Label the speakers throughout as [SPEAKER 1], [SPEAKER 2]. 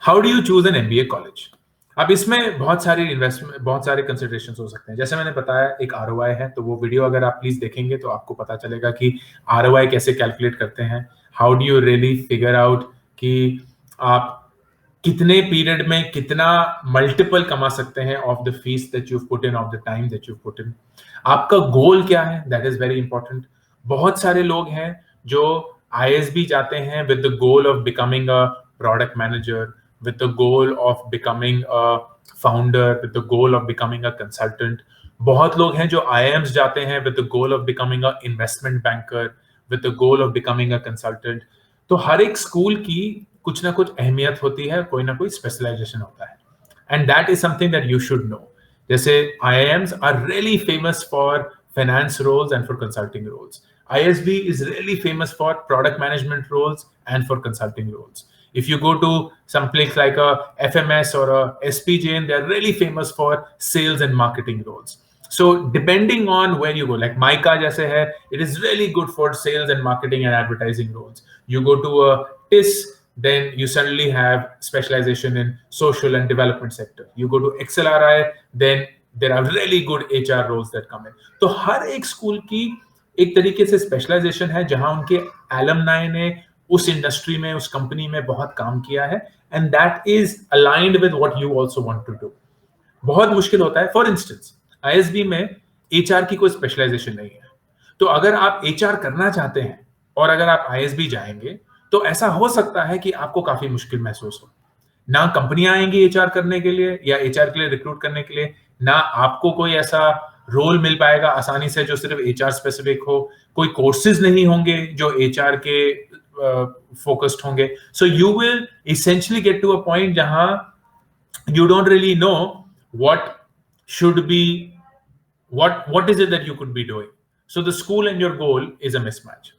[SPEAKER 1] How do you choose an MBA college? अब इसमें बहुत सारी इन्वेस्टमेंट, बहुत सारे कंसिडरेशन हो सकते हैं। जैसे मैंने बताया, एक आरओआई है, तो वो वीडियो अगर आप प्लीज देखेंगे तो आपको पता चलेगा कि आरओआई कैसे कैलकुलेट करते हैं। How do you really figure out कि आप कितने पीरियड में कितना मल्टीपल कमा सकते हैं of the fees that you put in, of the time that you put in. आपका गोल क्या है, दैट इज वेरी इंपॉर्टेंट। बहुत सारे लोग हैं जो आईएसबी जाते हैं with the goal of becoming a product manager, with the goal of becoming a founder, with the goal of becoming a consultant. बहुत लोग हैं जो IIMs जाते हैं with the goal of becoming a investment banker, with the goal of becoming a consultant. तो हर एक school की कुछ ना कुछ अहमियत होती है, कोई ना कोई स्पेशलाइजेशन होता है, and that is something that you should know. जैसे IIMs are really famous for finance roles and for consulting roles. ISB is really famous for product management roles and for consulting roles. If you go to some place like a FMS or a SPJN, they're really famous for sales and marketing roles. So depending on where you go, like MICA jaise hai, it is really good for sales and marketing and advertising roles. You go to a TIS, then you suddenly have specialization in social and development sector. You go to XLRI, then there are really good HR roles that come in. तो हर एक school की एक तरीके से specialisation है जहां उनके alumni ने उस इंडस्ट्री में, उस कंपनी में बहुत काम किया है, and that is aligned with what you also want to do. बहुत मुश्किल होता है, फॉर इंस्टेंस आईएसबी में एचआर की कोई स्पेशलाइजेशन नहीं है, तो अगर आप एचआर करना चाहते हैं और अगर आप आईएसबी जाएंगे तो ऐसा हो सकता है कि आपको काफी मुश्किल महसूस हो। ना कंपनियां आएंगी एचआर करने के लिए या एचआर के लिए रिक्रूट करने के लिए, ना आपको कोई ऐसा रोल मिल पाएगा आसानी से जो सिर्फ एचआर स्पेसिफिक हो, कोई कोर्सेज नहीं होंगे जो एचआर के फोकस्ड होंगे। So you will essentially get to a point जहां you don't really know what should be, what is it that you could be doing. So the school and your goal is a mismatch.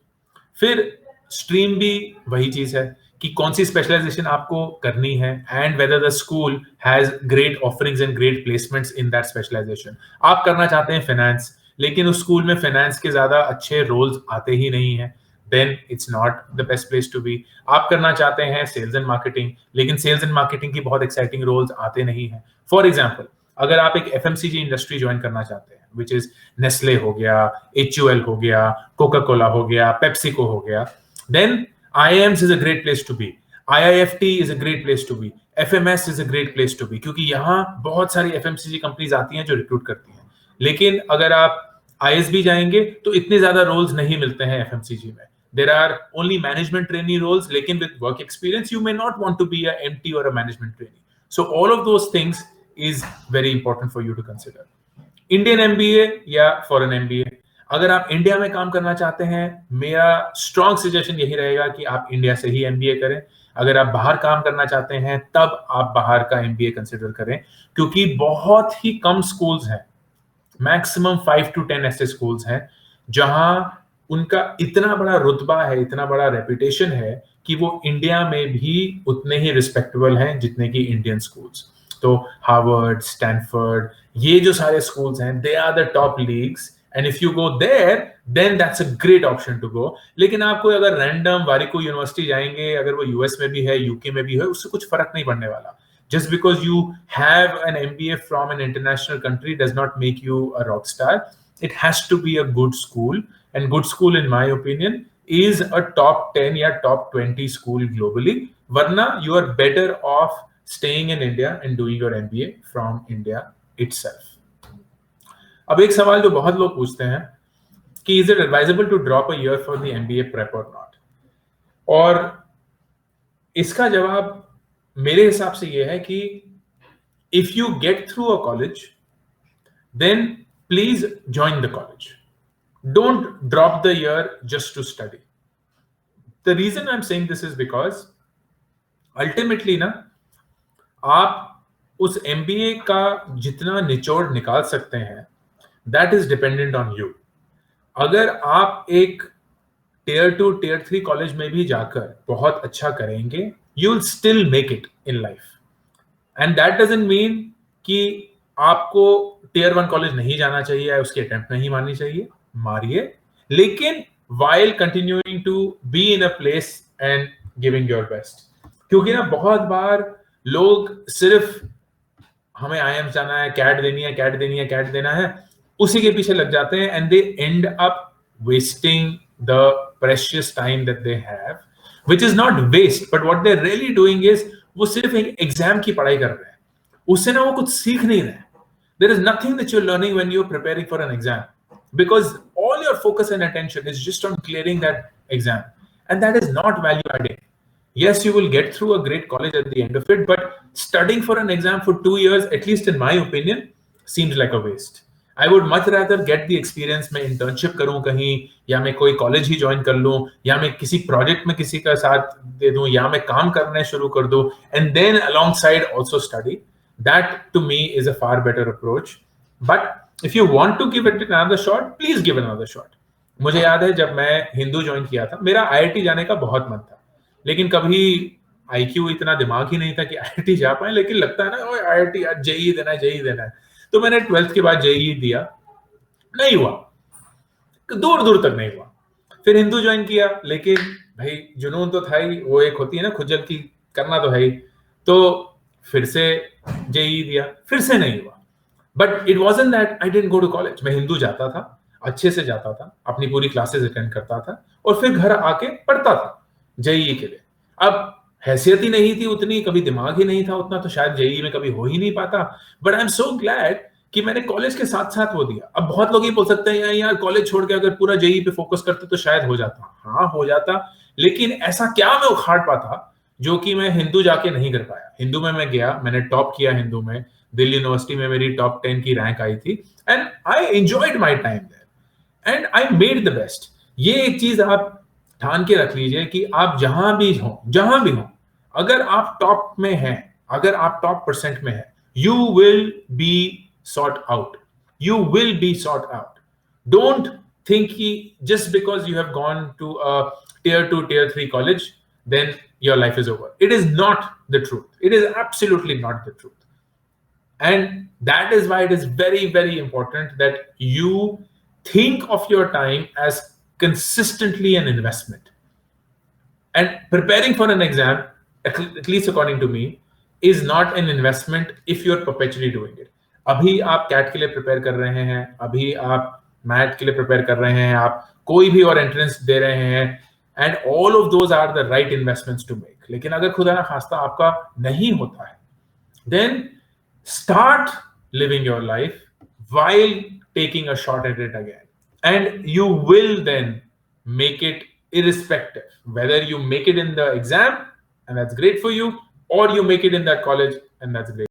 [SPEAKER 1] फिर stream भी वही चीज है कि कौन सी specialisation आपको करनी है, and whether the school has great offerings and great placements in that specialisation. आप करना चाहते हैं फाइनेंस, लेकिन उस स्कूल में फाइनेंस के ज्यादा अच्छे रोल्स आते ही नहीं है, then it's not the best place to be. आप करना चाहते हैं सेल्स एंड मार्केटिंग, लेकिन सेल्स एंड मार्केटिंग की बहुत एक्साइटिंग रोल्स आते नहीं हैं। फॉर एग्जांपल, अगर आप एक एफएमसीजी इंडस्ट्री ज्वाइन करना चाहते हैं, विच इज नेस्ले हो गया, HUL हो गया, कोका कोला हो गया, पेप्सिको हो गया, then IIMs is a great place to be, IIFT is a great place to be, FMS is a great place to be, क्योंकि यहाँ बहुत सारी एफएमसीजी कंपनीज आती हैं जो रिक्रूट करती हैं। लेकिन अगर आप ISB जाएंगे तो इतने ज्यादा रोल्स नहीं मिलते हैं एफएमसीजी में। There are only management trainee roles, लेकिन with work experience you may not want to be a MT or a management trainee. So all of those things is very important for you to consider. Indian MBA या foreign MBA, अगर आप India में काम करना चाहते हैं, मेरा strong suggestion यही रहेगा कि आप इंडिया से ही MBA करें। अगर आप बाहर काम करना चाहते हैं तब आप बाहर का MBA कंसिडर करें, क्योंकि बहुत ही कम स्कूल्स हैं, मैक्सिमम 5 to 10 ऐसे स्कूल्स हैं जहां उनका इतना बड़ा रुतबा है, इतना बड़ा रेपुटेशन है कि वो इंडिया में भी उतने ही रिस्पेक्टेबल हैं जितने की इंडियन स्कूल्स। तो हार्वर्ड, स्टैनफोर्ड, ये जो सारे स्कूल्स हैं, they are the top leagues, and if you go there then that's a great option to go. लेकिन आपको अगर रैंडम वारिको यूनिवर्सिटी जाएंगे, अगर वो यूएस में भी है, यूके में भी है, उससे कुछ फर्क नहीं पड़ने वाला। Just because you have an MBA from an international country does not make you a rock star. It has to be a good school, and good school in my opinion is a top 10 या top 20 school globally. वरना you are better off staying in India and doing your MBA from India itself. अब एक सवाल जो बहुत लोग पूछते हैं कि is it advisable to drop a year for the MBA prep or not? और इसका जवाब मेरे हिसाब से यह है कि if you get through a college, then please join the college. Don't drop the year just to study. The reason I'm saying this is because ultimately ना, आप उस MBA का जितना निचोड़ निकाल सकते हैं, that is dependent on you. अगर आप एक Tier 2, Tier 3 कॉलेज में भी जाकर बहुत अच्छा करेंगे, you'll still make it in life. And that doesn't mean कि आपको Tier 1 कॉलेज नहीं जाना चाहिए या उसकी अटेम्प्ट नहीं मारनी चाहिए, मारिए, लेकिन while continuing to be in a place and giving your best. क्योंकि ना बहुत बार लोग सिर्फ हमें IIMs जाना है, कैट देनी है, कैट देनी है, कैट देना है, उसी के पीछे लग जाते हैं, and they and up wasting the precious time that they have, which is not waste, but what they're really doing is वो सिर्फ एक एग्जाम की पढ़ाई कर रहे हैं, उससे ना वो कुछ सीख नहीं रहे. There is nothing that you're learning when you're preparing for an exam, because all your focus and attention is just on clearing that exam, and that is not value adding. Yes, you will get through a great college at the end of it, but studying for an exam for 2 years, at least in my opinion, seems like a waste. I would much rather get the experience, मैं internship करूं कहीं, या मैं कोई college ही join कर लूं, या मैं किसी project में किसी का साथ दे दूं, या मैं काम करने शुरू कर दूं, and then alongside also study. That to me is a far better approach. But if you want to give it another shot, please give another shot. मुझे याद है जब मैं हिंदू ज्वाइन किया था, मेरा IIT जाने का बहुत मन था, लेकिन कभी IQ इतना दिमाग ही नहीं था कि IIT जा पाए. लेकिन लगता है ना, IIT JEE देना है, JEE देना है. तो मैंने 12th के बाद JEE दिया, नहीं हुआ, दूर दूर तक नहीं हुआ. फिर हिंदू ज्वाइन किया, लेकिन भाई जुनून तो था ही, वो एक होती है ना खुजल की, करना तो है ही. तो फिर से JEE दिया, फिर से नहीं हुआ. But it wasn't that I didn't go to college. मैं हिंदू जाता था, अच्छे से जाता था, अपनी पूरी क्लासेस अटेंड करता था, और फिर घर आके पढ़ता था JEE के लिए. अब हैसियत ही नहीं थी उतनी, कभी दिमाग ही नहीं था उतना, तो शायद JEE में कभी हो ही नहीं पाता. But I am so glad कि मैंने कॉलेज के साथ साथ वो दिया. अब बहुत लोग ये बोल सकते हैं यार कॉलेज छोड़ के अगर पूरा JEE पे फोकस करते तो शायद हो जाता. हाँ हो जाता, लेकिन ऐसा क्या मैं उखाड़ पाता जो कि मैं हिंदू जाके नहीं कर पाया. हिंदू में मैं गया, मैंने टॉप किया हिंदू में, दिल्ली यूनिवर्सिटी में मेरी टॉप 10 की रैंक आई थी, and I enjoyed my time there and I made the best. ये एक चीज आप ठान के रख लीजिए कि आप जहां भी हो, अगर आप टॉप में हैं, अगर आप टॉप % में हैं, you will be sought out. You will be sought out. Don't think just because you have gone to a tier 2, tier 3 college, then your life is over. It is not the truth. It is absolutely not the truth. And that is why it is very, very important that you think of your time as consistently an investment. And preparing for an exam, at least according to me, is not an investment if you're perpetually doing it. अभी आप cat के लिए prepare कर रहे हैं, अभी आप mat के लिए प्रिपेयर कर रहे हैं, आप कोई भी और एंट्रेंस दे रहे हैं, and all of those are the right investments to make. लेकिन अगर खुदा ना खास्ता आपका नहीं होता है, then start living your life while taking a shot at it again, and you will then make it irrespective whether you make it in the exam and that's great for you, or you make it in that college and that's great.